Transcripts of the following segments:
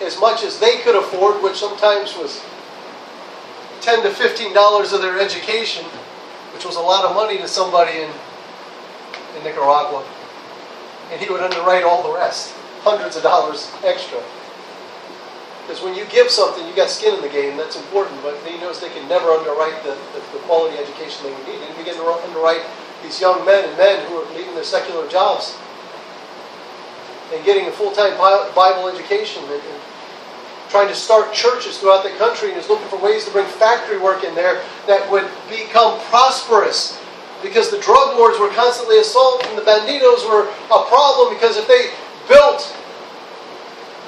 as much as they could afford, which sometimes was $10 to $15 of their education, which was a lot of money to somebody in Nicaragua. And he would underwrite all the rest, hundreds of dollars extra. Because when you give something, you got skin in the game, that's important, but he knows they can never underwrite the quality education they would need. And he began to underwrite these young men and men who are leaving their secular jobs and getting a full-time Bible education and trying to start churches throughout the country, and is looking for ways to bring factory work in there that would become prosperous, because the drug lords were constantly assaulted and the banditos were a problem, because if they built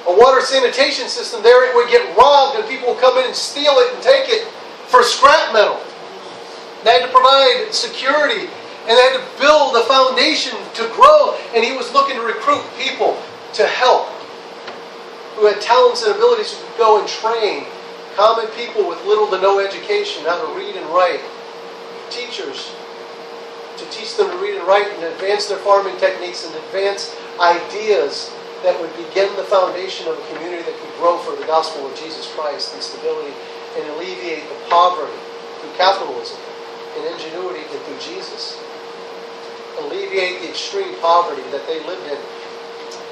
a water sanitation system there, it would get robbed and people would come in and steal it and take it for scrap metal. They had to provide security and they had to build a foundation to grow, and he was looking to recruit people to help who had talents and abilities who could go and train common people with little to no education how to read and write. Teachers to teach them to read and write and advance their farming techniques and advance ideas that would begin the foundation of a community that could grow for the gospel of Jesus Christ and stability, and alleviate the poverty through capitalism and ingenuity and through Jesus. Alleviate the extreme poverty that they lived in.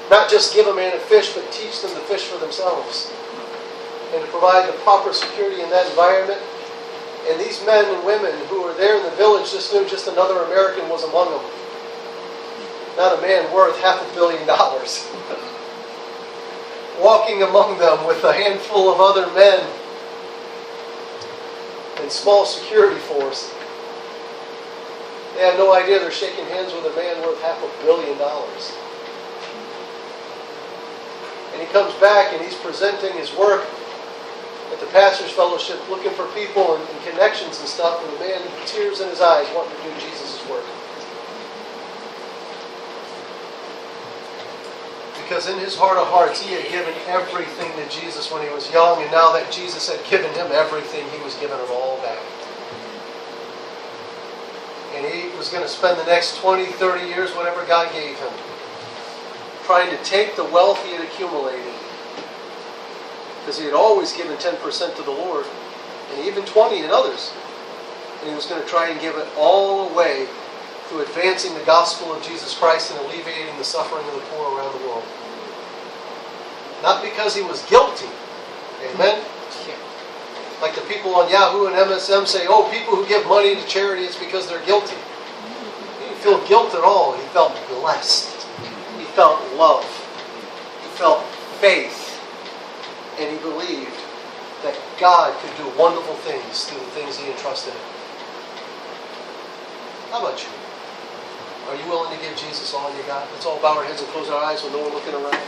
Not just give a man a fish, but teach them to fish for themselves. And to provide the proper security in that environment. And these men and women who were there in the village just knew just another American was among them. Not a man worth $500 million. Walking among them with a handful of other men and small security force. They have no idea they're shaking hands with a man worth $500 million. And he comes back and he's presenting his work at the Pastor's Fellowship, looking for people and connections and stuff, and the man, tears in his eyes, wanting to do Jesus' work. Because in his heart of hearts, he had given everything to Jesus when he was young, and now that Jesus had given him everything, he was giving it all back. And he was going to spend the next 20, 30 years, whatever God gave him, trying to take the wealth he had accumulated, because he had always given 10% to the Lord, and even 20 in others. And he was going to try and give it all away through advancing the gospel of Jesus Christ and alleviating the suffering of the poor around the world. Not because he was guilty. Amen? Like the people on Yahoo and MSM say, oh, people who give money to charity, it's because they're guilty. He didn't feel guilt at all. He felt blessed. He felt love. He felt faith. And he believed that God could do wonderful things through the things he entrusted him. How about you? Are you willing to give Jesus all you got? Let's all bow our heads and close our eyes with no one looking around.